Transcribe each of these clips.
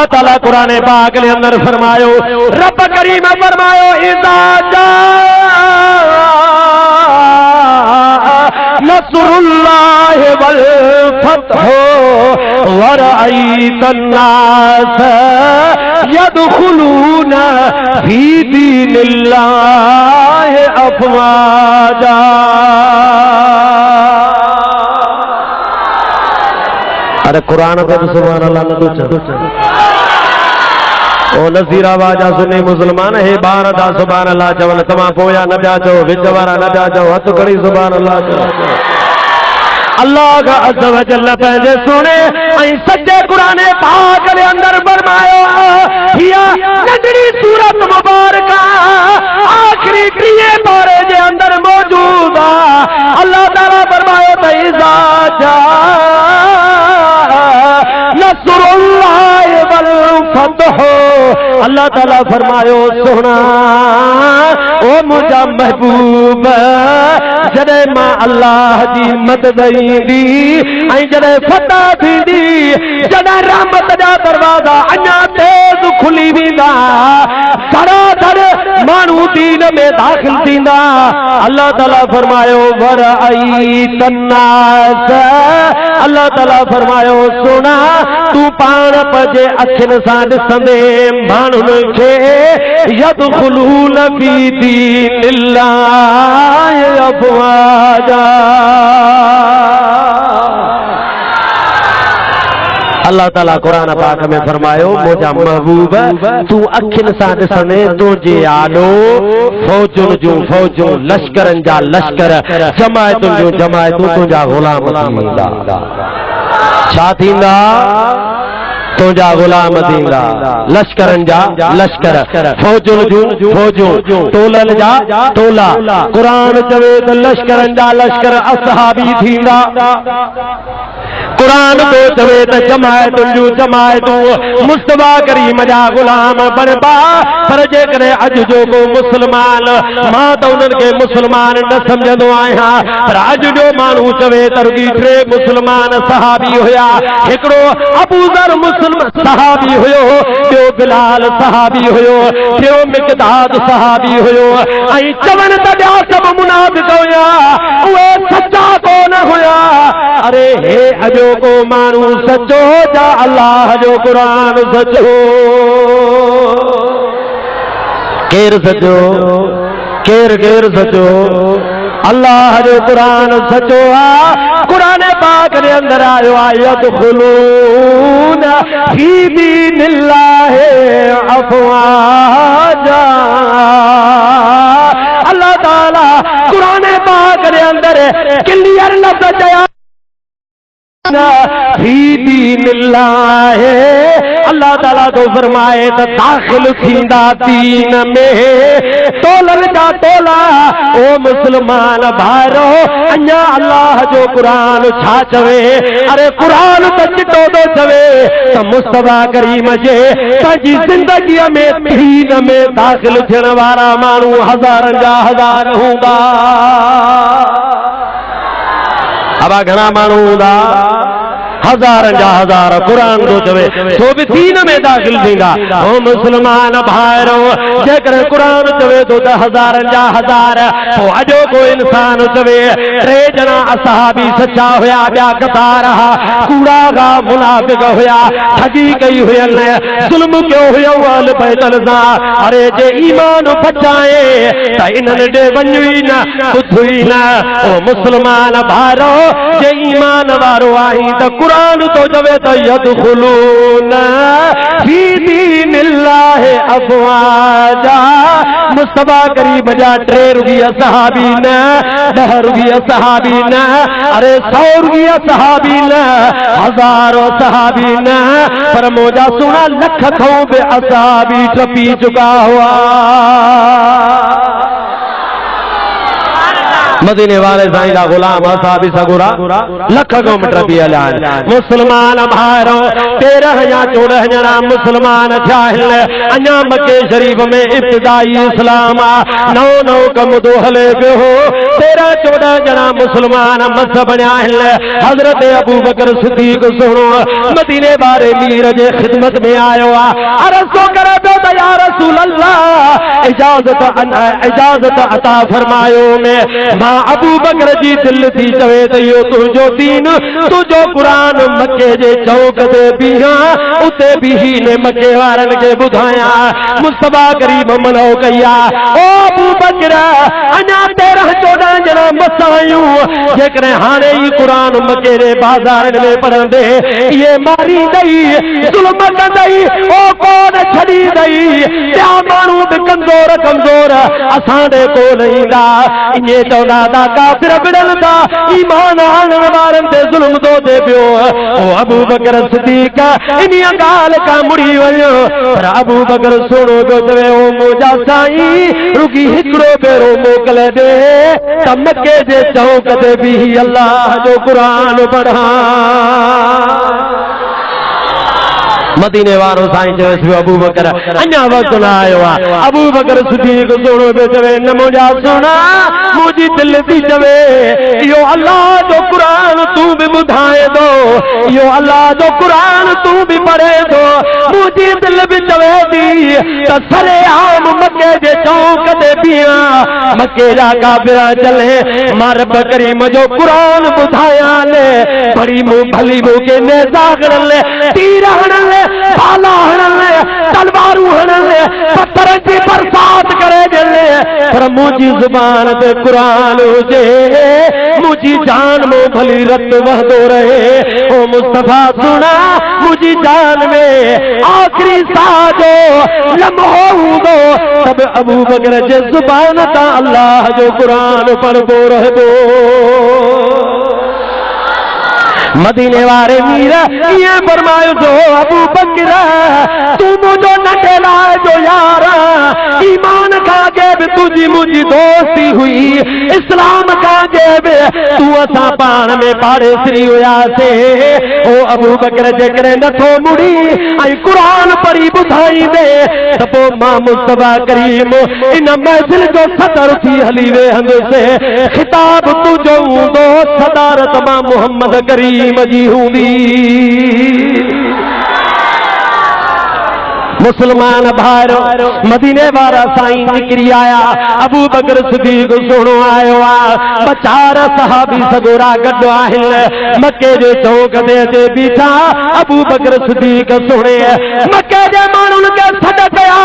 ताला कुरान पाक के अंदर फरमायो, रब करीम फरमायो इज़ा नसरुल्लाह वल फतहु वरअयतन नास यदखुलूना फी दीनिल्लाह अफवाजा। अरे कुरान पे सुभान अल्लाह न कुछ ओ नज़ीरा वाजा सुन्नी मुसलमान है बार दा सुभान अल्लाह चवल तमा पोया न पिया चो विच वारा न पिया चो हथ खड़ी सुभान अल्लाह चो। अल्लाह का अज़्ज़ व जल्ल पंहिंजे सोने ऐं सच्चे कुरान पाक के अंदर फरमायो हिया नंढड़ी सूरत मुबारक आखिरी 3 पारे जे अंदर मौजूद आ। अल्लाह ताला फरमायो त इज़ा जा नसरुल्लाह वल फतहु। अल्लाह ताला फरमायो सोना ओ मुझा महबूब जॾहिं मां अल्लाह जी मदद ईंदी ऐं जॾहिं फतह थींदी, जॾहिं रहमत जा दरवाज़ा अञा तेज़ खुली वेंदा, धड़ाधड़ माण्हू दीन में दाख़िल थींदा। अल्लाह ताला फरमायो वरअयतन नास। अल्लाह ताला फरमायो सोना तू पाण पंहिंजे अखियुनि सां ॾिसंदे माण्हुनि खे यदखुलून फी दीनिल्लाह अफवाजा। अल्लाह ताला कुरान पाक में फरमायो मुझा महबूब तू अखियुनि सां ॾिसंदे तुंहिंजे आॾो फौजुनि जूं फौजूं लश्करनि जा लश्कर जमायतुनि जूं जमायतूं तुंहिंजा ग़ुलाम थींदा। छा थींदा? तुंहिंजा ग़ुलाम थींदा। लश्करनि जा लश्कर फौजुनि जूं फौजूं टोलनि जा टोला। कुरान चवे त लश्करनि जा लश्कर असहाबी थींदा। कुरान तो चवे त जमायतुनि जूं जमायतूं मुस्तफा करीम जा ग़ुलाम बणबा। पर जेकॾहिं अॼु जो को मुस्लमान, मां त उन्हनि खे मुस्लमान न सम्झंदो आहियां, पर अॼु जो माण्हू चवे त रुॻी 3 मुस्लमान सहाबी हुया। हिकिड़ो अबू ज़र सहाबी हुयो, ॿियो बिलाल सहाबी हुयो, ॿियो मिक़दाद सहाबी हुयो। ऐं चवनि त ॿिया सभु मुनाफ़िक़ हुया, उहे सच्चा कोन हुया। अरे हे अॼो को माण्हू सचो जा अल्लाह जो कुरान सचो। केर सचो? केर केर सचो? अल्लाह जो कुरान सचो आ। कुरान पाक के अंदर आयो यदखुलून फी दीनिल्लाह अफवाजा। अल्लाह ताला कुरान पाक के अंदर क्लियर लफ्ज़ चया फी दीनिल्लाह। अल्लाह ताला तो फरमाए त दाखिल थींदा दीन में तोलन जा तोला। ओ मुसलमान भाइरो अञा अल्लाह जो कुरान छा चवे? अरे कुरान त चिटो थो चवे त मुस्तफा करीम जे पंहिंजी ज़िंदगीअ में दीन में दाखिल थियण वारा माण्हू हज़ारनि जा हज़ार हूंदा। अब घणा माण्हू हूंदा? हज़ारनि जा हज़ार। कुरान तो चवे तो भी दीन में दाखिल थींदा। ओ मुसलमान भाइरो जेकॾहिं कुरान चवे तो त हज़ारनि जा हज़ार, पोइ अॼो को इंसान चवे 3 ॼणा असहाबी सच्चा हुया, ॿिया कतार कूड़ा गा मुनाफ़िक़ हुया, ठगी कई हुयनि, ज़ुल्म कयो हुयो अहल बैतल सां। अरे जे ईमान बचाए त इन्हनि ॾे वञू ई न ॿुधू ई न। ओ मुसलमान भाइरो जे ईमान वारो आहीं त कुरान तो चवे त यदखुलून फी दीनिल्लाह अफवाजा। मुस्तफा करीम जा 3 रुॻी सहाबी न, 10 रुॻी सहाबी न, अरे 100 रुॻी सहाबी न, हज़ारों सहाबी न, पर मुझा सुना लख खां बि असहाबी टपी चुका हुआ। मदीने वाले साईं दा गुलाम असाबी सगुरा लख किलोमीटर भी हलान मुसलमान भाइरो 13 या 14 जना मुसलमान थिया अञा मक्के शरीफ में इब्तिदाई इस्लाम 9 कम तो हले पियो 13-14 जना मुसलमान मस बणिया हजरत अबू बकर सिद्दीक सुनो मदीने वाले मीर जे खिदमत में आयो अर्ज़ करे तो या रसूल अल्लाह इजाजत अता फरमायो में मां अबू बकर जी दिल थी चवे त इहो तुंहिंजो दीन तुंहिंजो क़ुरान मके जे चौक ते बीहा उते बीही ने मके वारनि खे ॿुधाया मुस्तफा करीम मनो कया ओ अबू बकर अञा 13-14 ॼणा मसायूं जेकॾहिं हाणे ई क़ुरान मके जे बाज़ारनि में पढ़ंदे इहे मारींदई ज़ुल्म कंदई ओ कोन छॾींदई ॿिया माण्हू बि कमज़ोर असां ॾे कोन ईंदा इएं चवंदा काफिर बिड़ल था ईमान आणण वारन ते जुल्म तो दे पियो ओ अबू बकर सिद्दीक इन्हीअ ॻाल्हि खां मुड़ी वञो पर अबू बकर सुणो पियो चवे ओ मुंहिंजा साईं रुगी हिकिड़ो भेरो मोकल दे त मके जे चौक ते बीही अल्लाह जो क़ुरान पढ़ां मदीने वारो साईं चवे अबू बकर अञा वक्त न आयो अबू बकर सिद्दीक सुणो पियो चवे न मुंहिंजा सुणा मुझी दिल थी चवे यो अल्लाह जो कुरान तू भी ॿुधाए दो यो अल्लाह जो कुरान तू भी पढ़े दो मुझी दिल भी चवे थी त सरे आम मके जे चौक ते बीहा मके जा काफिर चले मां रब करीम जो कुरान ॿुधायां ले बड़ी मुंह भली मुंह के नेज़ा हणण ले तीर हणण ले भाला हणण ले तलवारूं हणण ले पत्थर जी बरसात करे जले पर मुझी जुबान ते कुरान हुजे मुझी जान में भली रत वहदो रहे ओ मुस्तफा सुना मुझी जान में आखिरी साजो लम्हो हूंदो तब अबू बकर जे जुबान ता अल्लाह जो कुरान पढ़दो रहबो मदीने वारे मीर ये फरमायो जो अबू बकर तू मुझो नटे लाए जो यार ईमान का भी तुझी मुझी दोस्ती हुई इस्लाम का भी तू असा पान में पाड़े श्री हुआ से ओ अबू बकर जेकरे नथो मुड़ी आई कुरान पढ़ी बुधाई दे तबो मां मुस्तफा करीम इन महफिल जो सदर थी हली वे हंद से खिताब तुझो हूंदो सदारत मां मोहम्मद करीम जी हूंदी मुसलमान भाइरो मदीने वारा साईं निकरी आया अबू बकर सिद्दीक सुणो आयो बचार सहाबी सगोरा गड्डो आहिनि मके जे चौक ते बीठा अबू बकर सिद्दीक सुणे मके जे माण्हुनि खे सॾ कया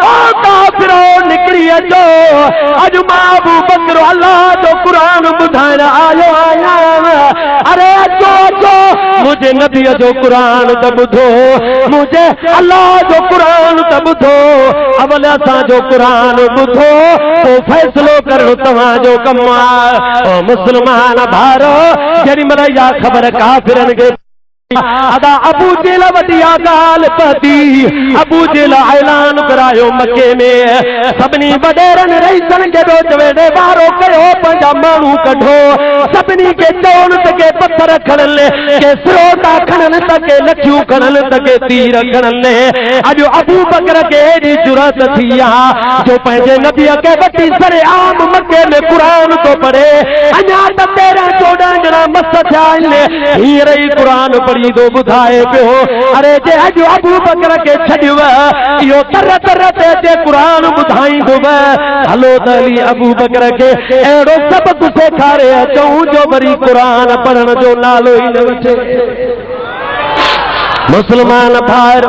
ओ काफिरो निकरी अचो अॼु मां अबू बकर अल्लाह जो क़ुरान ॿुधाइण आयो आहियां अरे अचो अचो मुझे नबी जो क़ुरान त ॿुधो मुझे अल्लाह जो कुरान त ॿुधो अवल असां जो कुरान ॿुधो पोइ फ़ैसिलो करणु तव्हां जो कमु आहे ओ मुस्लमान भाइरो जेॾी महिल इहा ख़बर काफ़िरनि खे अदा अबू जेल वटिया गाल पती अबू जेल ऐलान करायो मके में सभनी वडेरन रईसन के दो चवेडे बारो कयो पंजा मानू कढो सभनी के चोन तके पत्थर खणन ले के सिरोटा खणन तके लखियूं खणन तके तीर खणन ले अज अबू बकर के एडी जुरत थिया जो पंहिंजे नबी के वटी सरे आम मके में कुरान तो पढ़े अञा त 13-14 ॼणा मस थिया आहिनि हींअर ई कुरान पढ़ी दो बुधाए पियो अरे जे अॼु अबू बकर के छॾियो इहो तर ते कुरान ॿुधाईंदो हलो त हली अबू बकर के अहिड़ो सबक़ सेखारे अचूं जो वरी कुरान पढ़ण जो नालो ई न वठे मुसलमान भाइर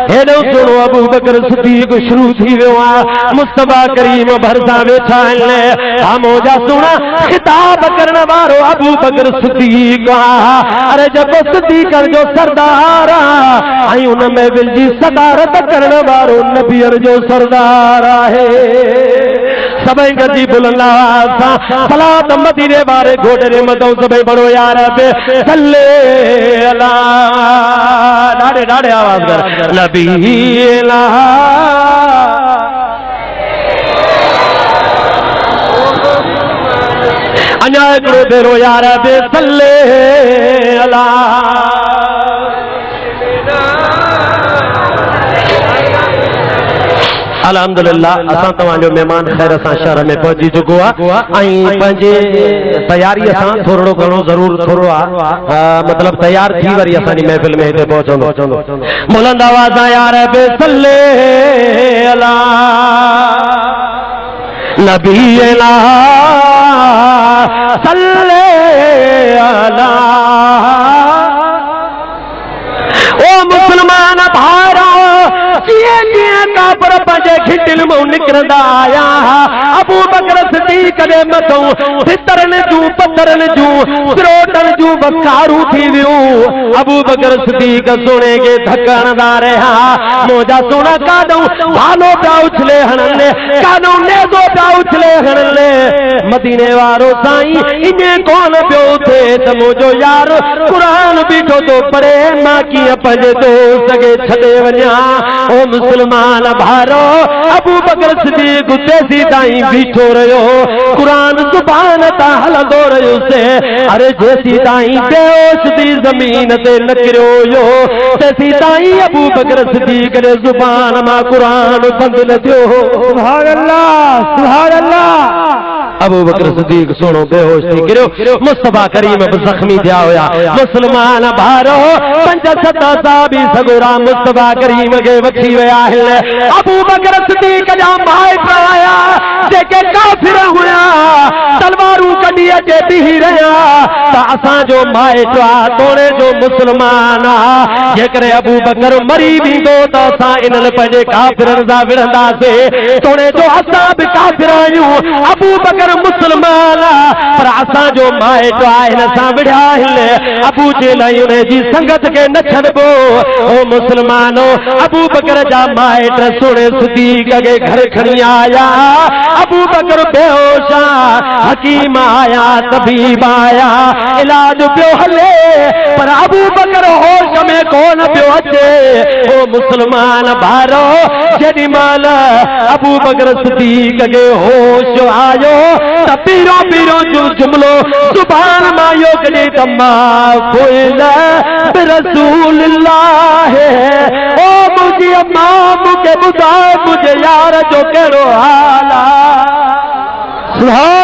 हेॾो सुणो अबू बकर सिद्दीक शुरू थी वियो आहे मुस्तफा करीम भरिसां वेठा आहिनि खामोजा सुणा खिताब करण वारो अबू बकर सिद्दीक आहे अरे जेको सिद्दीकनि जो सरदार आहे ऐं उन में विझी सदारत करण वारो नबीअनि जो सरदार आहे सभई गॾिजी बुलंद आवाज़ सां सलात मदीने वारे घोड़े मथां सभई पढ़ो यार सल्ले अला ॾाढे ॾाढे आवाज़ कर नबी ला अञा हिकिड़ो भेरो यार बे सल्ले अला अल्हम्दुलिल्लाह असां तव्हांजो मेहमान ख़ैर सां शहर में पहुची चुको आहे ऐं पंहिंजे तयारीअ सां थोरो घणो ज़रूर थोरो आहे मतिलबु तयार थी वरी असांजी महफ़िल में हिते पहुचंदो बुलंद आवाज़ यार बे सल्ले अला नबीना सल्ले अला ओ मुसलमान भाइरो काबर पंहिंजे खिटिल में निकिरंदा आया अबू बकर सिद्दीक़ दे मथों फितरनि जूं पथरनि जूं सिरोटनि जूं बखारूं थी वियूं अबू बकर सिद्दीक़ सोने के धकणदा रहा मोजा सोना कादो भालो पिया उछले हणने कादो नेज़ो पिया उछले हणने मदीने वारो साईं इने कोन पियो थे त मुंहिंजो यार क़ुरान बीठो तो पढ़े मां कीअं पंहिंजे दोस्त खे छॾे वञा ओ मुसलमान भारो अबू बकर सिद्दीक़ तेसी ताईं बीठो रहियो क़ुरान ज़ुबान तां हलंदो रहियो से अरे जेसी ताईं बेहोश थी ज़मीन ते न किरियो हुयो तेसी ताईं अबू बकर सिद्दीक़ जे ज़ुबान मां क़ुरान बंदि न थियो सुभान अल्लाह सुभान अल्लाह अबू बकर सिद्दीक़ सोनो बेहोश थी गिरियो मुस्तफा करीम बि ज़ख्मी थिया हुया मुसलमान भारो 5-7 साहबी सगुरा मुस्तफा करीम खे वठी विया आहिनि अबू बकर सिद्दीक़ जा माइट आया जेके काफ़िर हुया तलवारूं कढी अचे बीही रहिया त असांजो माइट आहे तोड़े जो मुसलमान आहे जेकॾहिं अबू बकर मरी वेंदो त असां इन्हनि पंहिंजे काफ़िरनि सां विढ़ंदासीं तोड़े जो असां बि काफ़िर आहियूं अबू बकर मुसलमान पर असांजो माइट आहे हिन सां विढ़िया आहिनि अबू जे लाइ उन जी संगत खे न छॾिबो ओ मुसलमानो अबू बकर जा माइट सोने सिद्दीक़ खे घर खणी आया अबू बकर बेहोश हकीम आया तबीब आया इलाज पियो हले पर अबू बकर होश में कोन पियो अचे ओ मुसलमान भारो जेॾी महिल अबू बकर सिद्दीक़ खे होश आयो त पीरो पीरो जो जुमलो ज़ुबान मां इहो कढी त मां फुइल बिरसूलिल्लाह ओ मुंहिंजी अम्मा मूंखे ॿुधाए मुंहिंजे यार जो कहिड़ो हाल आहे